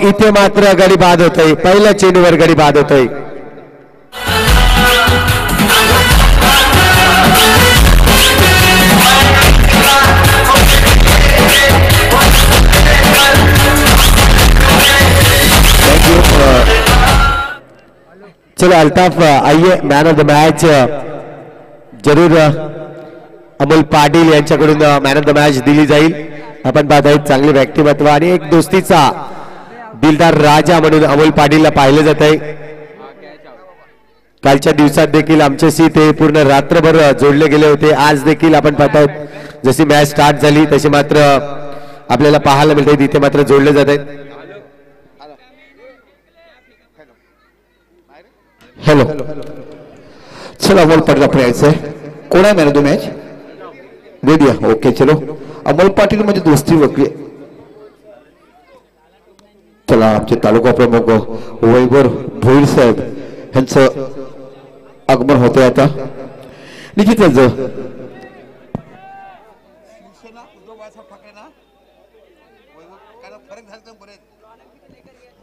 इथे मात्र गडी बाद होतोय, पहिल्या चेंडूवर गडी बाद होतोय. चलो अल्ताफ आइए, मॅन ऑफ द मॅच जरूर अमोल पाटील यांच्याकडून मॅन ऑफ द मॅच दिली जाईल. आपण पाहत आहोत चांगले व्यक्तिमत्व आणि एक दोस्तीचा दिलदार राजा म्हणून अमोल पाटीलला पाहिलं जात आहे. कालच्या दिवसात देखील आमच्याशी ते पूर्ण रात्रभर जोडले गेले होते. आज देखील आपण पाहत आहोत जशी मॅच स्टार्ट झाली तशी मात्र आपल्याला पाहायला मिळते, तिथे मात्र जोडले जात आहेत. हॅलो, चलो अमोल पाटील आपण यायचंय. कोण आहे man of the match? Ready आहे, ओके. चलो अमोल पाटील म्हणजे दोस्ती वगैरे. चला आमचे तालुका प्रमुख वैभव भोईर साहेब यांचं आगमन होतंय आता. निश्चितच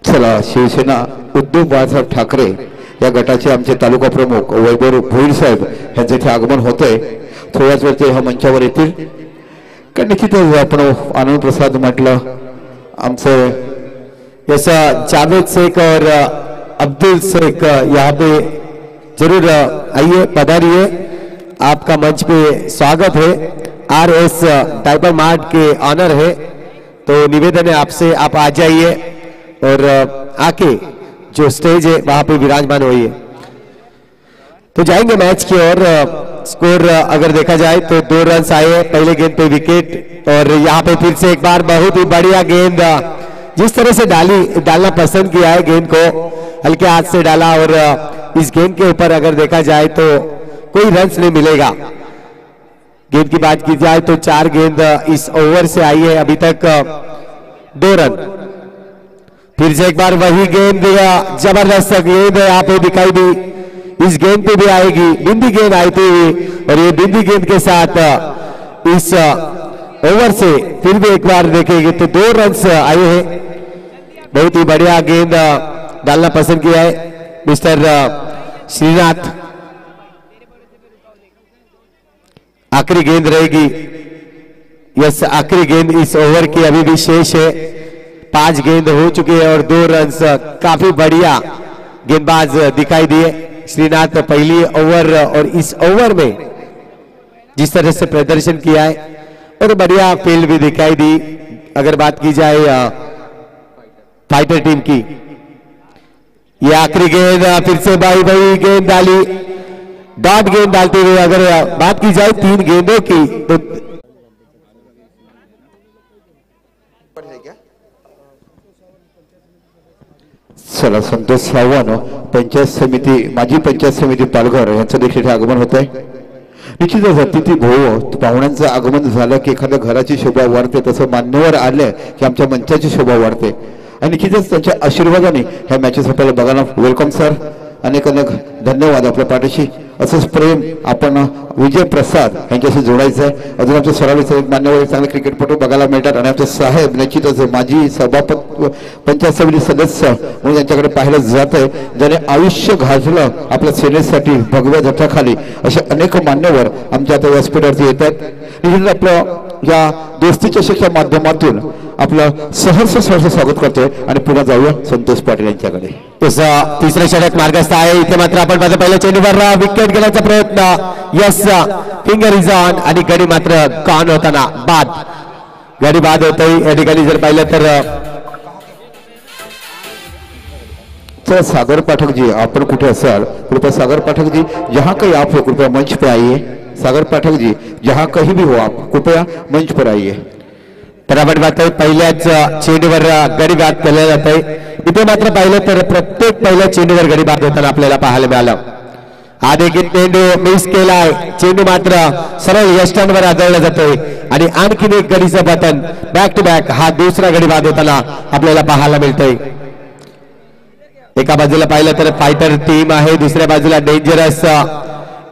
चला शिवसेना उद्धव बाळासाहेब ठाकरे या गटाचे आमचे तालुका प्रमुख वैभव भोईर साहेब यांचं इथे आगमन होतंय. थोड्याच वेळ ते ह्या मंचावर येतील. कारण निश्चितच आपण आनंद प्रसाद म्हटलं आमचे यस जावेद शेख और अब्दुल शेख यहाँ पे जरूर आइए, पधारिए, आपका मंच पे स्वागत है. RS डायपर मार्ट के ऑनर है, तो निवेदन है आपसे आप आ जाइए और आके जो स्टेज है वहां पे विराजमान होइए. तो जाएंगे मैच की ओर. स्कोर अगर देखा जाए तो 2 रन आए पहले गेंद पे विकेट. और यहाँ पे फिर से एक बार बहुत ही बढ़िया गेंद जिस तरह से डालना पसंद किया है, गेंद को हल्के हाथ से डाला. और इस गेंद के ऊपर अगर देखा जाए तो कोई रन्स नहीं मिलेगा. गेंद की बात की जाए तो 4 गेंद इस ओवर से आई है, अभी तक 2 रन. फिर से एक बार वही गेंद, जबरदस्त गेंद यहाँ पे दिखाई दी. इस गेंद पे भी आएगी, बिंदी गेंद आई थी और ये बिंदी गेंद के साथ इस ओवर से फिर भी एक बार देखेंगे तो 2 रन्स आए हैं. बहुत ही बढ़िया गेंद डालना पसंद किया है मिस्टर श्रीनाथ. आखिरी गेंद रहेगी. यस, आखिरी गेंद इस ओवर की अभी भी शेष है. 5 गेंद हो चुके हैं और 2 रन्स. काफी बढ़िया गेंदबाज दिखाई दिए श्रीनाथ पहली ओवर और इस ओवर में जिस तरह से प्रदर्शन किया है और बढ़िया फील्ड भी दिखाई दी. अगर बात की जाए फाइटर टीम की, ये आखिरी गेंद फिर से भाई गेंद डाली, डॉट गेंद डालते हुए. अगर बात की जाए 3 गेंदों की तो चला संतोष सावंत पंचायत समिती माजी पंचायत समिती पालघर यांचं देखील आगमन होत आहे. निश्चितच अतिथी भोव पाहुण्यांचं आगमन झालं की एखाद्या घराची शोभा वाढते, तसं मान्यवर आले की आमच्या मंचाची शोभा वाढते. आणि निश्चितच त्यांच्या आशीर्वादाने ह्या मॅचेस आपल्याला बघायला. वेलकम सर, अनेक अनेक धन्यवाद. आपल्या पाठीशी असंच प्रेम आपण विजय प्रसाद यांच्याशी जोडायचं आहे. अजून आमच्या सरावीचे मान्यवर चांगले क्रिकेटपटू बघायला मिळतात आणि आमचे साहेब निश्चितच माजी सभापती पंचायत समिती सदस्य म्हणून त्यांच्याकडे पाहिलं जात आहे. ज्याने आयुष्य घातलं आपल्या सेनेसाठी भगव्या जठाखाली, असे अनेक मान्यवर आमच्या आता व्यासपीठावरती येतात. निश्चितच आपलं या दोस्ती चषकच्या माध्यमातून आपलं सहर्ष स्वागत करतोय आणि पुन्हा जाऊया संतोष पाटील यांच्याकडे. तिसरे षटक मार्गस्थ आहे. इथे मात्र आपण पाहतो पहिल्या चेंडूवर विकेट घेण्याचा प्रयत्न. यस, फिंगर इज ऑन आणि गडी मात्र गॉन होताना बाद. गडी बाद होतोय या ठिकाणी जर पाहिलं तर सागर पाठक जी, आपण कुठे असाल कृपया सागर पाठक जी, जहां कहीं आप हो कृपया मंच पे आइए. सागर पाठक जी, जहां कहीं भी हो आप कृपया मंच पर आइए. तर आपण पाहतोय पहिल्याच चेंडूवर गडी बाद केलं जात आहे. इथे मात्र पाहिलं तर प्रत्येक पहिल्या चेंडूवर गडी बाद होताना आपल्याला पाहायला मिळालं. हा देखील चेंडू मिस केलाय. चेंडू मात्र सरळ यष्टांवर आदळला जातोय आणि आणखीन एक गडीचं पतन बॅक टू बॅक. हा दुसरा गडी बाद होताना आपल्याला पाहायला मिळतोय. एका बाजूला पाहिलं तर फायटर टीम आहे, दुसऱ्या बाजूला डेंजरस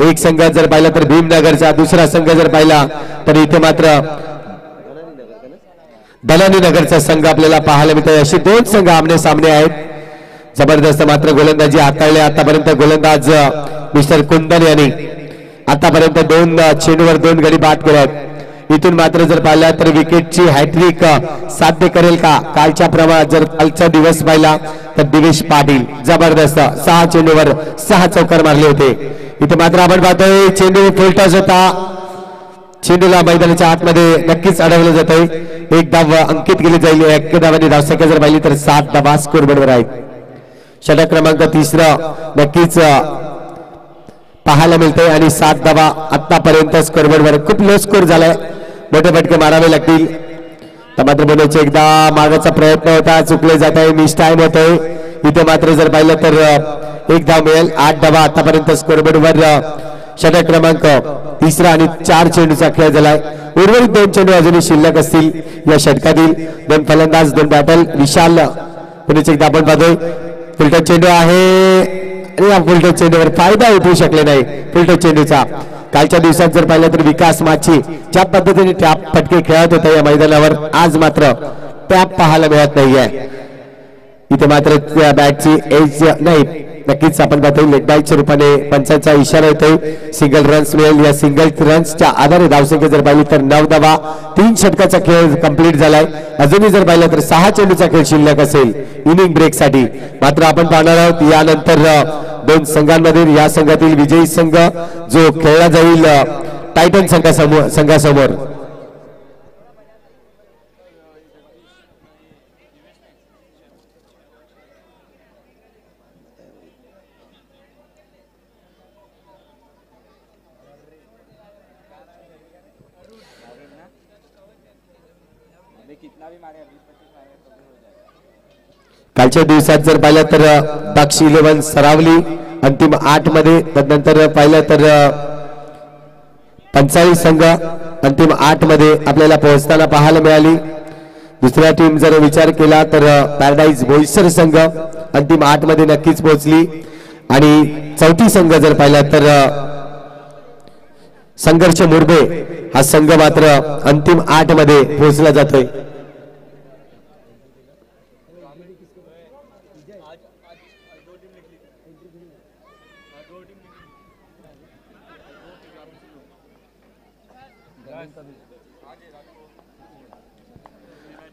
एक संघ जर पाहिला तर भीमनगरचा, दुसरा संघ जर पाहिला तर इथे मात्र दलानी नगरचा संघ आपल्याला पाहायला मिळतोय। असे दोन संघ आमने सामने आहेत। जबरदस्त मात्र गोलंदाजी हाताळले आतापर्यंत गोलंदाज मिस्टर कुंदन यांनी आतापर्यंत 2 चेंडूवर 2 गडी बाद केल्यात। इथून मात्र जर पाहिला तर विकेटची हॅट्रिक साध्य करेल का? कालच्या प्रमाणात जर कालचा दिवस पाहिला तर दिवेश पाटील जबरदस्त 6 चेंडूवर 6 चौकार मारले होते। इथे मात्र आपण पाहतोय चेंडू फुलटॉस होता। चेंडूला मैदानाच्या आतमध्ये नक्कीच अडवलं जातंय। एक धाव अंकित केली जाईल। एक धावाने धावसंख्या जर पाहिली तर 7 धावा स्कोरबोर्डवर आहेत। षटक क्रमांक 3 नक्कीच पाहायला मिळते आणि 7 धावा आतापर्यंत स्कोरबोर्डवर खूप लो स्कोर झालाय। मोठे फटके मारावे लागतील। तर मात्र बोलायचे एकदा मागाचा प्रयत्न होता चुकले जात आहे मिस टाइम होतोय। इथे मात्र जर पाहिलं तर 1 धाव मिळेल। 8 धावा आतापर्यंत स्कोरबोर्डवर षटक क्रमांक 3 आणि 4 चेंडूचा खेळ झालाय। उर्वरित 2 चेंडू अजूनही शिल्लक असतील या षटकातील। 2 फलंदाज 2 बॅटल विशाल पुन्हा एकदा आपण पाहतोय फुलटच चेंडू आहे आणि या फुलटच चेंडूवर फायदा उठवू शकले नाही फुलटच चेंडूचा। कालच्या दिवसात जर पाहिलं तर विकास माची ज्या पद्धतीने टॅप फटके खेळत होते या मैदानावर आज मात्र टॅप पाहायला मिळत नाहीये। इथे मात्र त्या बॅटची एज नाही नक्कीच आपण पाहतोय लेग बायच्या रूपाने पंचांचा इशारा येतोय। सिंगल रन्स मिळेल। या सिंगल रन्सच्या आधारे धावसंख्या जर पाहिली तर 9 धावा 3 षटकाचा खेळ कंप्लीट झालाय। अजूनही जर पाहिलं तर 6 चेंडूचा खेळ शिल्लक असेल इनिंग ब्रेक साठी। मात्र आपण पाहणार आहोत यानंतर 2 संघांमध्ये या संघातील विजयी संघ जो खेळला जाईल टायटन संघासमोर। कालच्या दिवसात जर पाहिलं तर दक्ष 11 सरावली अंतिम 8 मध्ये। त्यानंतर पाहिलं तर 45 संघ अंतिम 8 मध्ये आपल्याला पोहोचताना पाहायला मिळाली। दुसऱ्या टीम जर विचार केला तर पॅराडाईज बोईसर संघ अंतिम 8 मध्ये नक्कीच पोहोचली आणि चौथी संघ जर पाहिला तर संघर्ष मुरबे हा संघ मात्र अंतिम 8 मध्ये पोहोचला जातोय।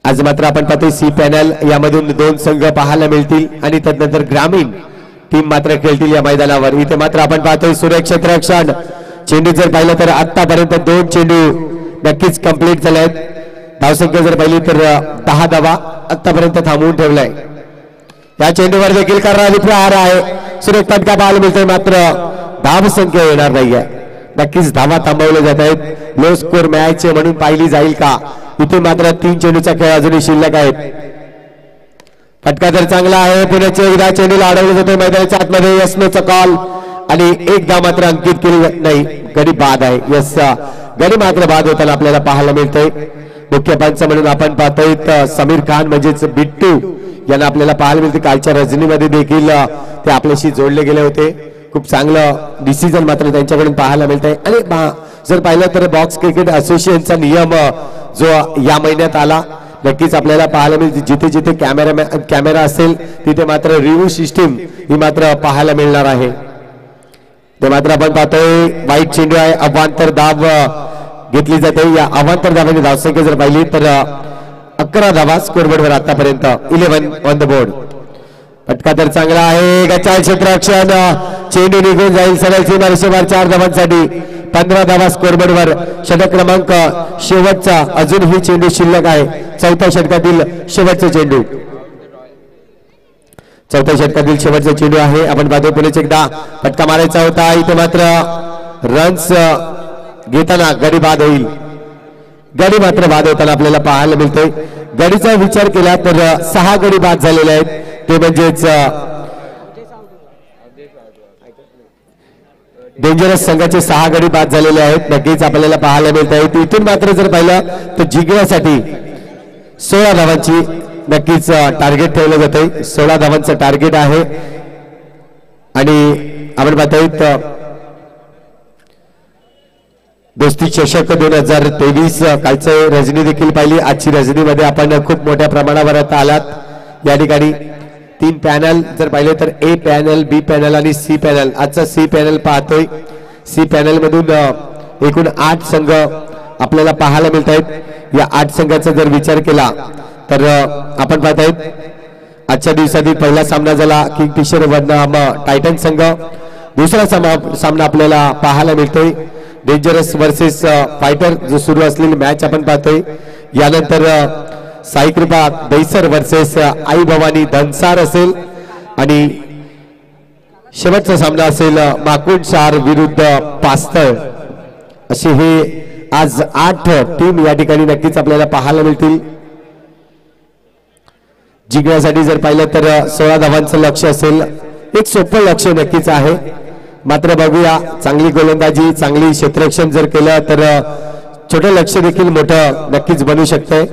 आज मात्र आपण पाहतोय सी पॅनल यामधून 2 संघ पाहायला मिळतील आणि त्यानंतर ग्रामीण टीम मात्र खेळतील या मैदानावर। इथे मात्र आपण पाहतोय सुरक्षित रक्षण चेंडू जर पाहिलं तर आतापर्यंत 2 चेंडू नक्कीच कंप्लीट झाले आहेत। धावसंख्या जर पाहिली तर 10 धावा आतापर्यंत थांबवून ठेवलाय। या चेंडूवर देखील करणारी प्रहार आहे। सुरेख फटका पाहायला मिळतोय मात्र धाव संख्या येणार नाहीये। नक्कीच धावा थांबवले जात आहेत। लो स्कोर मॅच म्हणून पाहिली जाईल का? इथे मात्र 3 चेंडूचा खेळ अजूनही शिल्लक आहेत। फटका तर चांगला आहे। पुण्याचे एकदा चेंडूला अडवलं जातोय मैदानाच्या आतमध्ये। यस्नोचा कॉल आणि 1 धाव मात्र अंकित केली नाही। गडी बाद आहे। यस गडी मात्र बाद होताना आपल्याला पाहायला मिळतोय। मुख्य पंच म्हणून आपण पाहतोय समीर खान म्हणजेच बिट्टू यांना आपल्याला पाहायला मिळते। कालच्या रजनीमध्ये देखील ते आपल्याशी जोडले गेले होते। खूप चांगलं डिसिजन मात्र त्यांच्याकडून पाहायला मिळतंय। आणि जर पाहिलं तर बॉक्स क्रिकेट असोसिएशनचा नियम जो या महिन्यात आला नक्कीच आपल्याला पाहायला मिळते। जिथे जिथे कॅमेरा असेल तिथे मात्र रिव्ह्यू सिस्टीम ही मात्र पाहायला मिळणार आहे। ते मात्र आपण पाहतोय वाईट चेंडू आहे। अवांतर धाव घेतली जाते। या अवांतर धावांची धावसंख्या जर पाहिली तर 11 धावा स्कोरबोर्डवर आतापर्यंत 11 ऑन द बोर्ड। फटका तर चांगला आहे। गचाळ क्षेत्ररक्षण चेंडू निघून जाईल सरळ सीमारेषेवर 4 धावांसाठी 15 धावा स्कोरबोर्डवर। षटक क्रमांक शेवटचा अजूनही चेंडू शिल्लक आहे। चौथ्या षटकातील शेवटचा चेंडू आहे। आपण पाहतो पुढे एकदा फटका मारायचा होता। इथे मात्र रन्स घेताना गडी बाद होईल। गडी मात्र बाद होताना आपल्याला पाहायला मिळते। गडीचा विचार केला तर 6 गडी बाद झालेले आहेत। ते म्हणजेच डेंजरस संघाचे 6 गडी बाद झालेले आहेत। नक्कीच आपल्याला पाहायला मिळत आहे। इथून मात्र जर पाहिलं तर जिंकण्यासाठी 16 धावांची नक्कीच टार्गेट ठेवलं जाते। 16 धावांचं टार्गेट आहे आणि आपण पाहतोय दोस्ती चषक 2023 कालचं रजनी देखील पाहिली. आजची रजनीमध्ये आपण खूप मोठ्या प्रमाणावर आता आलात. या ठिकाणी 3 पॅनल जर पाहिले तर ए पॅनल, बी पॅनल आणि सी पॅनल. आजचा सी पॅनल पाहतोय. सी पॅनल मधून एकूण 8 संघ आपल्याला पाहायला मिळत आहेत. या 8 संघाचा जर विचार केला तर आपण पाहत आहेत आजच्या दिवसातील पहिला सामना झाला किंगफिशर बनाम टायटन संघ. दुसरा सामना आपल्याला पाहायला मिळतोय डेंजरस वर्सेस फायटर जो सुरू असलेली मॅच आपण पाहतोय. यानंतर साई कृपा दहिसर वर्सेस आई भवानी धनसार असेल आणि शेवटचा सामना असेल माकुंड शार विरुद्ध पास्तळ. असे हे आज 8 टीम या ठिकाणी नक्कीच आपल्याला पाहायला मिळतील. जिंकण्यासाठी जर पाहिलं तर 16 धावांचं लक्ष असेल. एक सोपं लक्ष नक्कीच आहे. मात्र बघूया चांगली गोलंदाजी चांगली क्षेत्ररक्षण जर केलं तर छोटं लक्ष देखील मोठं नक्कीच बनू शकतंय.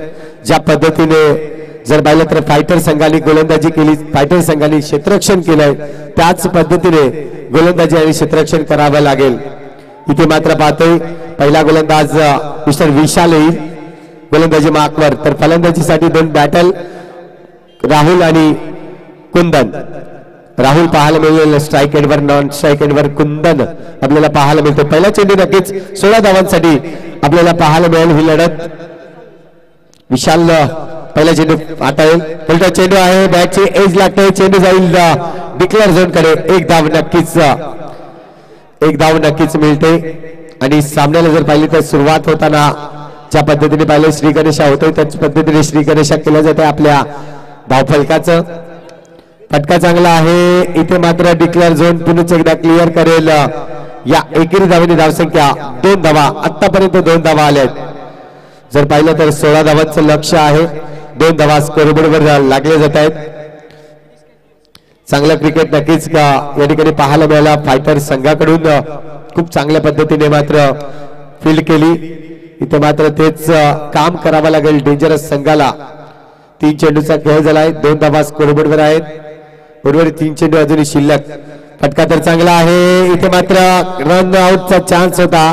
ज्या पद्धतीने जर पाहिलं तर फायटर संघाने गोलंदाजी केली, फायटर संघाने क्षेत्ररक्षण केलंय त्याच पद्धतीने गोलंदाजी आणि क्षेत्ररक्षण करावं लागेल. इथे मात्र पाहतोय पहिला गोलंदाज मिस्टर विशाल येईल गोलंदाजी मार्कवर. तर फलंदाजीसाठी 2 बॅटल राहुल आणि कुंदन. राहुल पाहायला मिळेल स्ट्राईक एंडवर, नॉन स्ट्राईक एंडवर कुंदन आपल्याला पाहायला मिळतो. पहिला चेंडू नक्कीच 16 धावांसाठी आपल्याला पाहायला मिळेल ही लढत. विशाल पहिला चेंडू आता येईल. उलटा चेंडू आहे, बॅटची एज लागते, चेंडू जाईल डिक्लेअर झोन कडे. एक धाव नक्कीच मिळते. आणि सामन्याला जर पाहिली तर सुरुवात होताना ज्या पद्धतीने पाहिलं श्री गणेशा होतोय त्याच पद्धतीने श्री गणेशा केलं जाते आपल्या धावफलकाचं. फटका चांगला आहे. इथे मात्र डिक्लेअर झोन पुन्हा एकदा क्लिअर करेल. या एकेरी धावेने धावसंख्या 2 धावा, आतापर्यंत 2 धावा आल्या आहेत. जर पाहिलं तर 16 धावांचं लक्ष आहे. 2 धावा स्कोरबोर्डवर लागले जात आहेत. चांगलं क्रिकेट नक्कीच या ठिकाणी पाहायला मिळाला. फायटर संघाकडून खूप चांगल्या पद्धतीने मात्र फील्ड केली. इथे मात्र तेच काम करावं लागेल डेंजरस संघाला. 3 चेंडूचा खेळ झालाय, 2 धावा स्कोरबोर्डवर आहेत. उर्वरित 3 चेंडू अजूनही शिल्लक. फटका तर चांगला आहे. इथे मात्र रन आउटचा चान्स होता.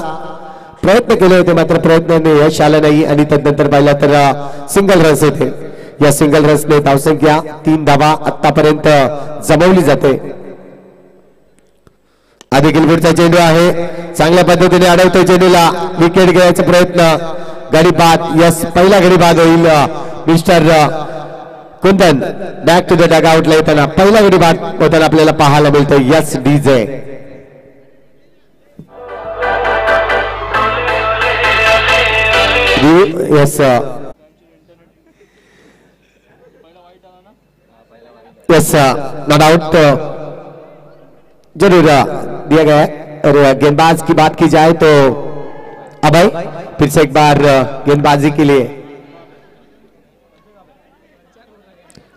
प्रयत्न केले होते मात्र प्रयत्नाने यश आलं नाही. आणि तदनंतर पाहिला तर सिंगल रन्स येते. या सिंगल रन्सने धावसंख्या 3 धावा आतापर्यंत जमवली जाते. देखील पुढचा चेंडू आहे, चांगल्या पद्धतीने अडवतोय चेंडूला. विकेट घ्यायचा प्रयत्न, गडी बाद. यस, पहिला गडी बाद होईल mister Kundan. Back to the डग आउटला येताना पहिला गडी बाद होताना आपल्याला पाहायला मिळतं. Yes DJ. Yes yes not out जरूर दिया गया है. और गेंदबाज की बात की जाए तो अभय फिर से एक बार गेंदबाजी के लिए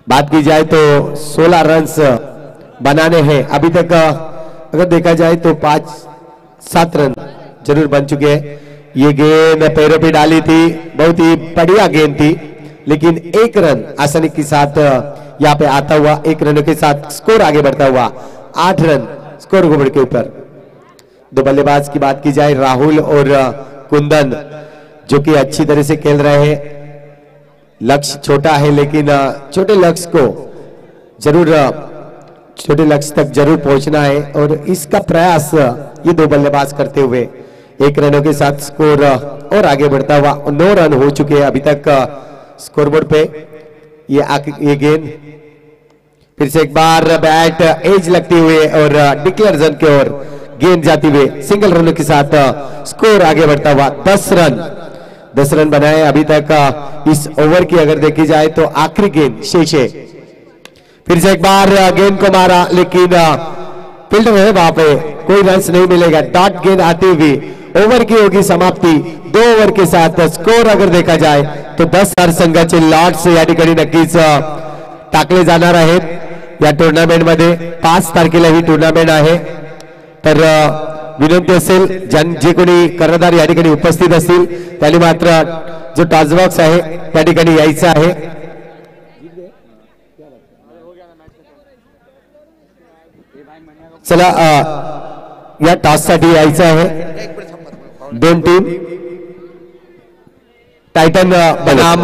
बात की जाए तो 16 रन्स बनाने हैं अभी तक. अगर देखा जाए तो 5-7 रन जरूर बन चुके हैं. ये गेंद पैरों पे डाली थी, बहुत ही बढ़िया गेंद थी, लेकिन 1 रन आसानी के साथ यहाँ पे आता हुआ. 1 रनों के साथ स्कोर आगे बढ़ता हुआ 8 रन स्कोर बोर्ड के ऊपर. 2 बल्लेबाज की बात की जाए राहुल और कुंदन जो कि अच्छी तरह से खेल रहे हैं. लक्ष्य छोटा है लेकिन छोटे लक्ष्य को जरूर छोटे लक्ष्य तक जरूर पहुंचना है और इसका प्रयास ये 2 बल्लेबाज करते हुए 1 रनों के साथ स्कोर और आगे बढ़ता हुआ 9 रन हो चुके हैं अभी तक स्कोरबोर्ड पे. ये गेंद फिर से एक बार बैट एज लगते हुए और डिक्लेयर जोन की ओर गेंद जाती हुए सिंगल रनों के साथ स्कोर आगे बढ़ता हुआ 10 रन बनाए अभी तक इस ओवर की. अगर देखी जाए तो आखिरी गेंद शेष है. फिर से एक बार गेंद को मारा लेकिन फील्ड में वहां पे कोई रन्स नहीं मिलेगा. डॉट गेंद आती हुई ओव्हर की होगी समाप्ती. 2 ओव्हर के साथ स्कोर अगर देखा जाए तो 10 संघाचे लॉट्स या ठिकाणी नक्कीच टाकले जाणार आहेत. या टुर्नामेंट मध्ये 5 तारखेला ही टुर्नामेंट आहे. तर विनंती असेल जे कोणी कर्णधार या ठिकाणी उपस्थित असतील त्यांनी मात्र जो टॉस बॉक्स आहे त्या ठिकाणी यायचं आहे. चला या टॉस साठी यायचं आहे. दोन टीम टाइटन बनाम